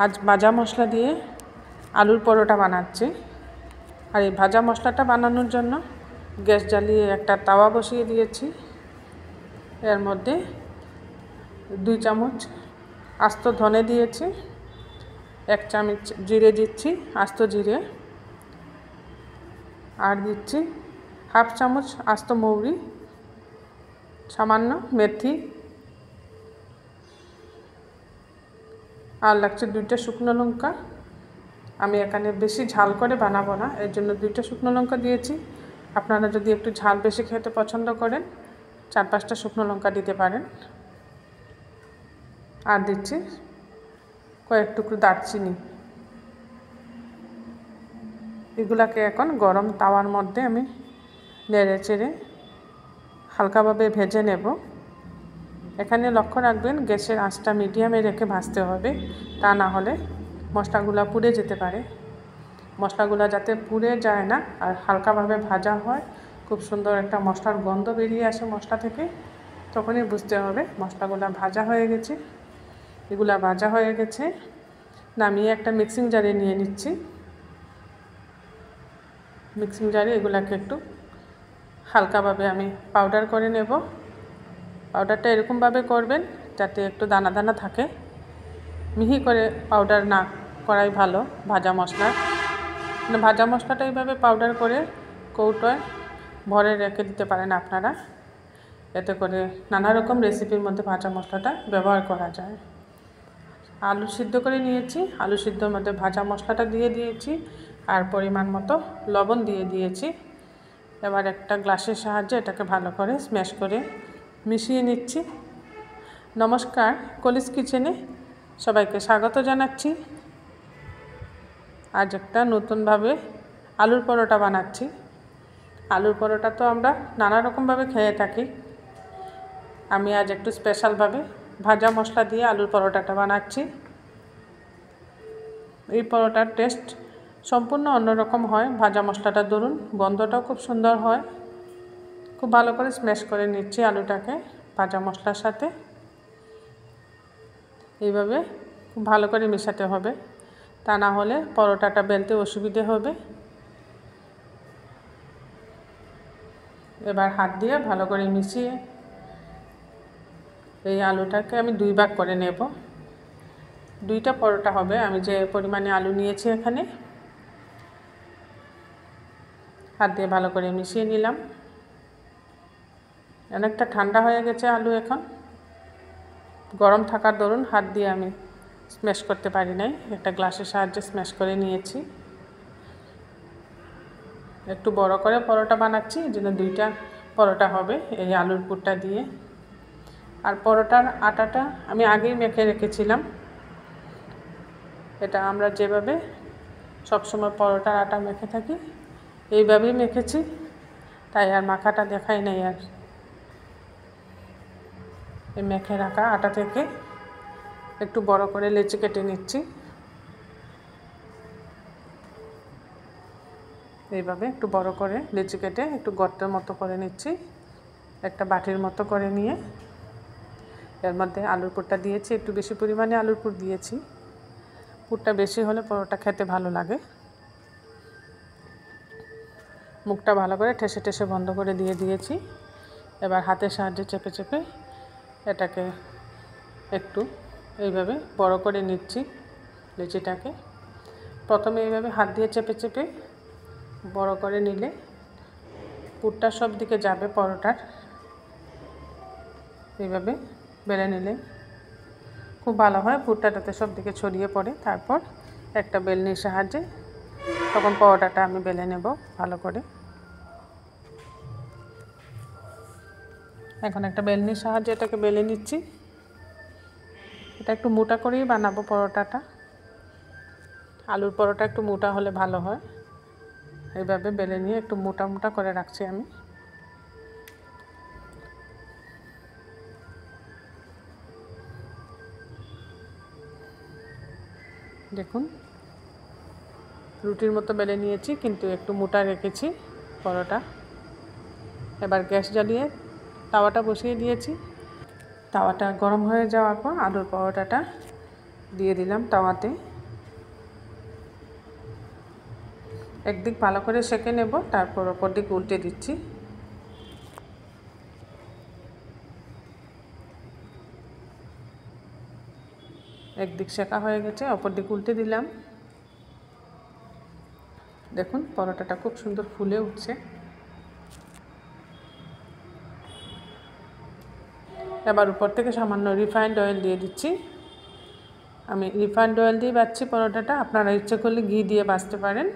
আজ ভাজা মশলা দিয়ে আলুর পরোটা বানাচ্ছি। আর এই ভাজা মশলাটা বানানোর জন্য গ্যাস জ্বালিয়ে একটা তাওয়া বসিয়ে দিয়েছি। এর মধ্যে 2 চামচ আস্ত ধনে দিয়েছি, 1 চামচ জিরে দিচ্ছি, আস্ত জিরে, আর দিচ্ছি 1/2 চামচ আস্ত মৌরি, সামান্য মেথি, আর লাগছে 2টা শুকনো লঙ্কা। আমি এখানে বেশি ঝাল করে বানাবো না, এর জন্য 2টা শুকনো লঙ্কা দিয়েছি। আপনারা যদি একটু ঝাল বেশি খেতে পছন্দ করেন 4-5টা শুকনো লঙ্কা দিতে পারেন। আর দিচ্ছি কয়েক টুকরো দারচিনি। এগুলাকে এখন গরম তাওয়ার মধ্যে আমি নেড়ে চেড়ে হালকাভাবে ভেজে নেব। এখানে লক্ষ্য রাখবেন গ্যাসের আঁচটা মিডিয়ামে রেখে ভাজতে হবে, তা না হলে মশলাগুলো পুড়ে যেতে পারে। মশলাগুলো যাতে পুড়ে যায় না আর হালকাভাবে ভাজা হয়, খুব সুন্দর একটা মশলার গন্ধ বেরিয়ে আসে মশলা থেকে, তখনই বুঝতে হবে মশলাগুলো ভাজা হয়ে গেছে। এগুলা ভাজা হয়ে গেছে, নামিয়ে একটা মিক্সিং জারে নিয়ে নিচ্ছি। মিক্সিং জারে এগুলাকে একটু হালকাভাবে আমি পাউডার করে নেব। পাউডারটা এরকমভাবে করবেন যাতে একটু দানা দানা থাকে, মিহি করে পাউডার না করাই ভালো। ভাজা মশলাটা এইভাবে পাউডার করে কৌটোয় ভরে রেখে দিতে পারেন আপনারা, এতে করে নানা রকম রেসিপির মধ্যে ভাজা মশলাটা ব্যবহার করা যায়। আলু সিদ্ধ করে নিয়েছি, আলু সিদ্ধর মধ্যে ভাজা মশলাটা দিয়ে দিয়েছি আর পরিমাণ মতো লবণ দিয়ে দিয়েছি। এবার একটা গ্লাসের সাহায্যে এটাকে ভালো করে স্ম্যাশ করে মিশিয়ে নিচ্ছি। নমস্কার, কলিস কিচেনে সবাইকে স্বাগত জানাচ্ছি। আজ একটা নতুনভাবে আলুর পরোটা বানাচ্ছি। আলুর পরোটা তো আমরা নানা রকমভাবে খেয়ে থাকি, আমি আজ একটু স্পেশালভাবে ভাজা মশলা দিয়ে আলুর পরোটাটা বানাচ্ছি। এই পরোটার টেস্ট সম্পূর্ণ অন্যরকম হয়, ভাজা মশলাটা ধরুন গন্ধটাও খুব সুন্দর হয়। খুব ভালো করে স্ম্যাশ করে নিচ্ছি আলুটাকে ভাজা মশলার সাথে। এইভাবে খুব ভালো করে মেশাতে হবে, তা না হলে পরোটাটা বেলতে অসুবিধে হবে। এবার হাত দিয়ে ভালো করে মিশিয়ে এই আলুটাকে আমি 2 ভাগ করে নেব। 2টা পরোটা হবে, আমি যে পরিমাণে আলু নিয়েছি এখানে। হাত দিয়ে ভালো করে মিশিয়ে নিলাম। অনেকটা ঠান্ডা হয়ে গেছে আলু, এখন গরম থাকার দরুন হাত দিয়ে আমি স্ম্যাশ করতে পারি নাই, একটা গ্লাসের সাহায্যে স্ম্যাশ করে নিয়েছি। একটু বড় করে পরোটা বানাচ্ছি, এই জন্য 2টা পরোটা হবে এই আলুর পুরটা দিয়ে। আর পরোটার আটাটা আমি আগেই মেখে রেখেছিলাম। এটা আমরা যেভাবে সবসময় পরোটার আটা মেখে থাকি এইভাবেই মেখেছি, তাই আর মাখাটা দেখাই নাই। আর এই মেখে রাখা আটা থেকে একটু বড় করে লেচি কেটে নিচ্ছি। এইভাবে একটু বড় করে লেচি কেটে একটু গর্তের মতো করে নিচ্ছি, একটা বাটির মতো করে নিয়ে এর মধ্যে আলুর পুরটা দিয়েছি। একটু বেশি পরিমাণে আলুর পুর দিয়েছি, পুরটা বেশি হলে পরোটা খেতে ভালো লাগে। মুখটা ভালো করে ঠেসে ঠেসে বন্ধ করে দিয়ে দিয়েছি। এবার হাতের সাহায্যে চেপে চেপে এটাকে একটু এইভাবে বড় করে নিচ্ছি লেচিটাকে। প্রথমে এইভাবে হাত দিয়ে চেপে চেপে বড় করে নিলে পুরটা সব দিকে যাবে পরোটার। এইভাবে বেলে নিলে খুব ভালো হয়, পুরটা যাতে সব দিকে ছড়িয়ে পড়ে। তারপর একটা বেলনির সাহায্যে তখন পরোটাটা আমি বেলে নেব ভালো করে। এখন একটা বেলনির সাহায্যে এটাকে বেলে নিচ্ছি। এটা একটু মোটা করেই বানাবো পরোটাটা, আলুর পরোটা একটু মোটা হলে ভালো হয়। এইভাবে বেলে নিয়ে একটু মোটা মোটা করে রাখছি আমি। দেখুন রুটির মতো বেলে নিয়েছি, কিন্তু একটু মোটা রেখেছি পরোটা। এবার গ্যাস জ্বালিয়ে তাওয়াটা বসিয়ে দিয়েছি। তাওয়াটা গরম হয়ে যাওয়ার পর আলুর পরোটাটা দিয়ে দিলাম তাওয়াতে। একদিক ভালো করে সেঁকে নেব, তারপর অপর দিক উল্টে দিচ্ছি। একদিক সেঁকা হয়ে গেছে, অপর দিক উল্টে দিলাম। দেখুন পরোটাটা খুব সুন্দর ফুলে উঠছে। এবার উপর থেকে সামান্য রিফাইন্ড অয়েল দিয়ে দিচ্ছি। আমি রিফাইন্ড অয়েল দিয়ে ভাজছি পরোটাটা, আপনারা ইচ্ছে করলে ঘি দিয়ে ভাজতে পারেন।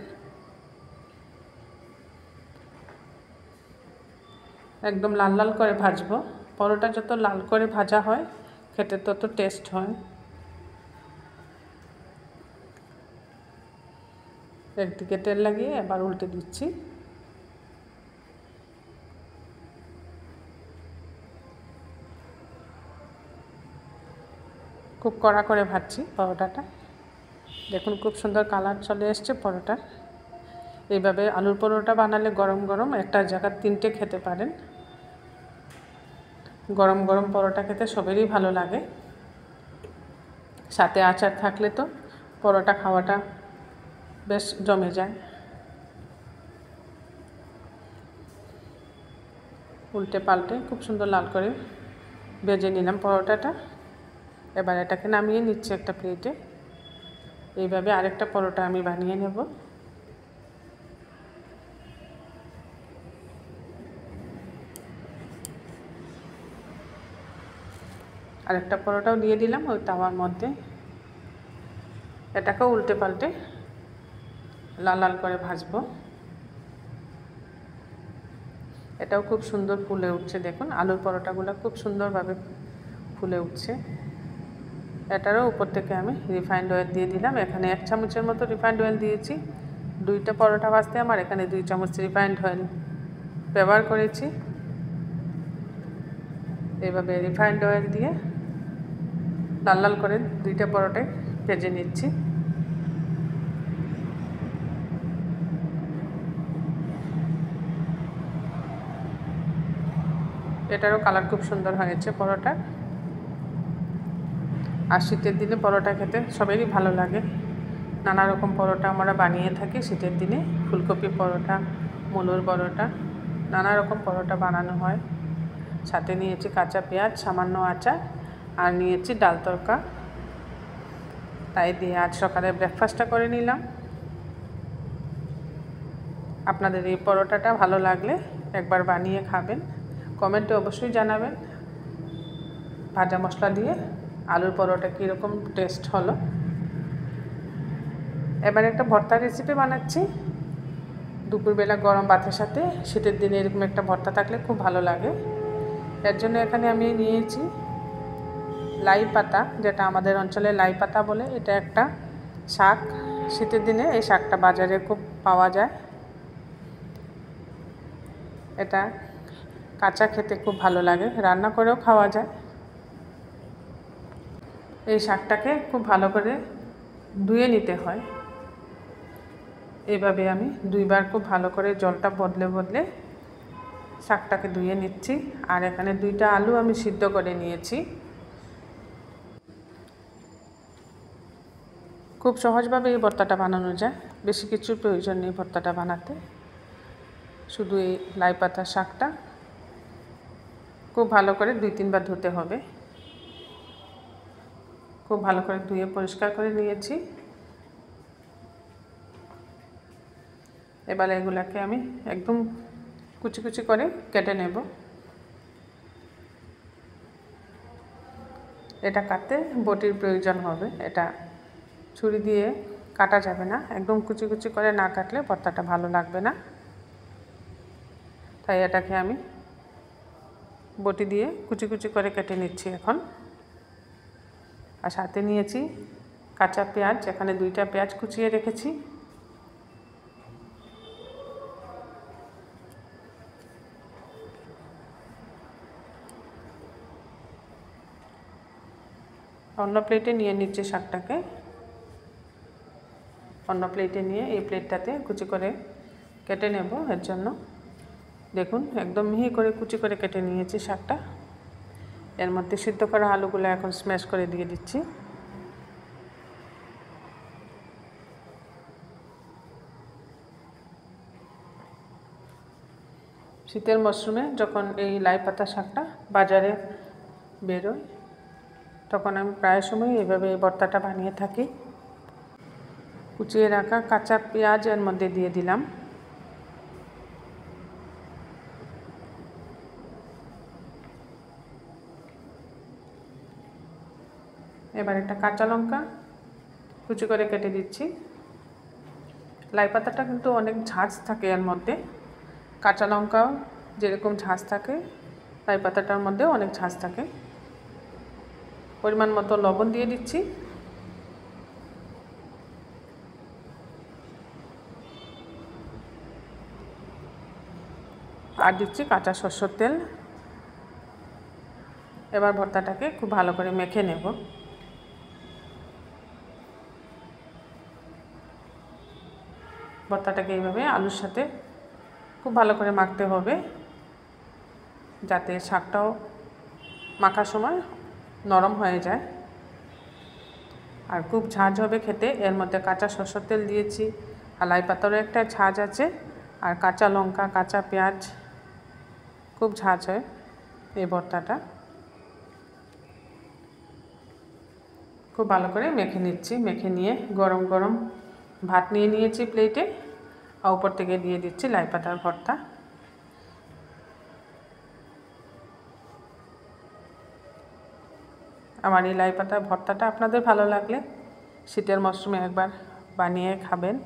একদম লাল লাল করে ভাজবো। পরোটা যত লাল করে ভাজা হয় খেতে তত টেস্ট হয়। একদিকে তেল লাগিয়ে এবার উল্টে দিচ্ছি। খুব কড়া করে ভাজছি পরোটাটা। দেখুন খুব সুন্দর কালার চলে এসছে পরোটার। এইভাবে আলুর পরোটা বানালে গরম গরম একটা জায়গায় 3টে খেতে পারেন। গরম গরম পরোটা খেতে সবেরই ভালো লাগে। সাথে আচার থাকলে তো পরোটা খাওয়াটা বেশ জমে যায়। উল্টে পাল্টে খুব সুন্দর লাল করে ভেজে নিলাম পরোটাটা। এবার এটাকে নামিয়ে নিচ্ছি একটা প্লেটে। এইভাবে আরেকটা পরোটা আমি বানিয়ে নেব। আরেকটা পরোটাও দিয়ে দিলাম ওই তাওয়ার মধ্যে। এটাকেও উল্টে পাল্টে লাল লাল করে ভাজবো। এটাও খুব সুন্দর ফুলে উঠছে। দেখুন আলুর পরোটাগুলো খুব সুন্দরভাবে ফুলে উঠছে। এটারও উপর থেকে আমি রিফাইন্ড অয়েল দিয়ে দিলাম। এখানে 1 চামচের মতো রিফাইন্ড অয়েল দিয়েছি। 2টা পরোটা ভাজতে আমার এখানে 2 চামচ রিফাইন্ড অয়েল ব্যবহার করেছি। এইভাবে রিফাইন্ড অয়েল দিয়ে লাল লাল করে 2টা পরোটাই ভেজে নিচ্ছি। এটারও কালার খুব সুন্দর হয়েছে পরোটার। আর শীতের দিনে পরোটা খেতে সবেরই ভালো লাগে। নানা রকম পরোটা আমরা বানিয়ে থাকি শীতের দিনে। ফুলকপি পরোটা, মূলোর পরোটা, নানা রকম পরোটা বানানো হয়। সাথে নিয়েছি কাঁচা পেঁয়াজ, সামান্য আচার আর নিয়েছি ডাল তড়কা। তাই দিয়ে আজ সকালে ব্রেকফাস্টটা করে নিলাম। আপনাদের এই পরোটাটা ভালো লাগলে একবার বানিয়ে খাবেন। কমেন্টে অবশ্যই জানাবেন ভাজা মশলা দিয়ে আলুর পরোটা কীরকম টেস্ট হলো। এবার একটা ভর্তার রেসিপি বানাচ্ছি। দুপুরবেলা গরম ভাতের সাথে শীতের দিনে এরকম একটা ভর্তা থাকলে খুব ভালো লাগে। এর জন্য এখানে আমি নিয়েছি লাই পাতা, যেটা আমাদের অঞ্চলে লাই পাতা বলে। এটা একটা শাক। শীতের দিনে এই শাকটা বাজারে খুব পাওয়া যায়। এটা কাঁচা খেতে খুব ভালো লাগে, রান্না করেও খাওয়া যায়। এই শাকটাকে খুব ভালো করে ধুয়ে নিতে হয়। এইভাবে আমি 2বার খুব ভালো করে জলটা বদলে বদলে শাকটাকে ধুয়ে নিচ্ছি। আর এখানে 2টা আলু আমি সিদ্ধ করে নিয়েছি। খুব সহজভাবে এই ভর্তাটা বানানো যায়, বেশি কিছুর প্রয়োজন নেই ভর্তাটা বানাতে। শুধু এই লাই পাতার শাকটা খুব ভালো করে 2-3বার ধুতে হবে। খুব ভালো করে ধুয়ে পরিষ্কার করে নিয়েছি। এবার এগুলাকে আমি একদম কুচি কুচি করে কেটে নেব। এটা কাটতে বটির প্রয়োজন হবে, এটা ছুরি দিয়ে কাটা যাবে না। একদম কুচি কুচি করে না কাটলে ভর্তাটা ভালো লাগবে না। তাই এটাকে আমি বটি দিয়ে কুচি কুচি করে কেটে নিচ্ছি এখন। আর সাথে নিয়েছি কাঁচা পেঁয়াজ, এখানে 2টা পেঁয়াজ কুচিয়ে রেখেছি। অন্য প্লেটে নিয়ে নিচ্ছি শাকটাকে। অন্য প্লেটে নিয়ে এই প্লেটটাতে কুচি করে কেটে নেব। এর জন্য দেখুন একদম মিহি করে কুচি করে কেটে নিয়েছি শাকটা। এর মধ্যে সিদ্ধ করা আলুগুলো এখন স্ম্যাশ করে দিয়ে দিচ্ছি। শীতের মরশুমে যখন এই লাই পাতা শাকটা বাজারে বেরোয় তখন আমি প্রায় সময় এইভাবে এই ভর্তাটা বানিয়ে থাকি। কুচিয়ে রাখা কাঁচা পেঁয়াজ এর মধ্যে দিয়ে দিলাম। এবার একটা কাঁচা লঙ্কা কুচি করে কেটে দিচ্ছি। লাই পাতাটা কিন্তু অনেক ঝাঁঝ থাকে এর মধ্যে, কাঁচা লঙ্কাও যেরকম ঝাঁঝ থাকে লাই পাতাটার মধ্যে অনেক ঝাঁঝ থাকে। পরিমাণ মতো লবণ দিয়ে দিচ্ছি। আর দিচ্ছি কাঁচা সরষের তেল। এবার ভর্তাটাকে খুব ভালো করে মেখে নেব। ভর্তাটাকে এইভাবে আলুর সাথে খুব ভালো করে মাখতে হবে, যাতে শাকটাও মাখার সময় নরম হয়ে যায়। আর খুব ঝাঁঝ হবে খেতে। এর মধ্যে কাঁচা সরষের তেল দিয়েছি, আর লাই পাতারও একটা ঝাঁঝ আছে, আর কাঁচা লঙ্কা কাঁচা পেঁয়াজ, খুব ঝাঁঝ হয় এই ভর্তাটা। খুব ভালো করে মেখে নিচ্ছি। মেখে নিয়ে গরম গরম ভাত নিয়ে নিয়েছি প্লেটে, আর উপর থেকে দিয়ে দিচ্ছি লাই পাতার ভর্তা। আমার এই লাই পাতার ভর্তাটা আপনাদের ভালো লাগলে শীতের মরশুমে একবার বানিয়ে খাবেন।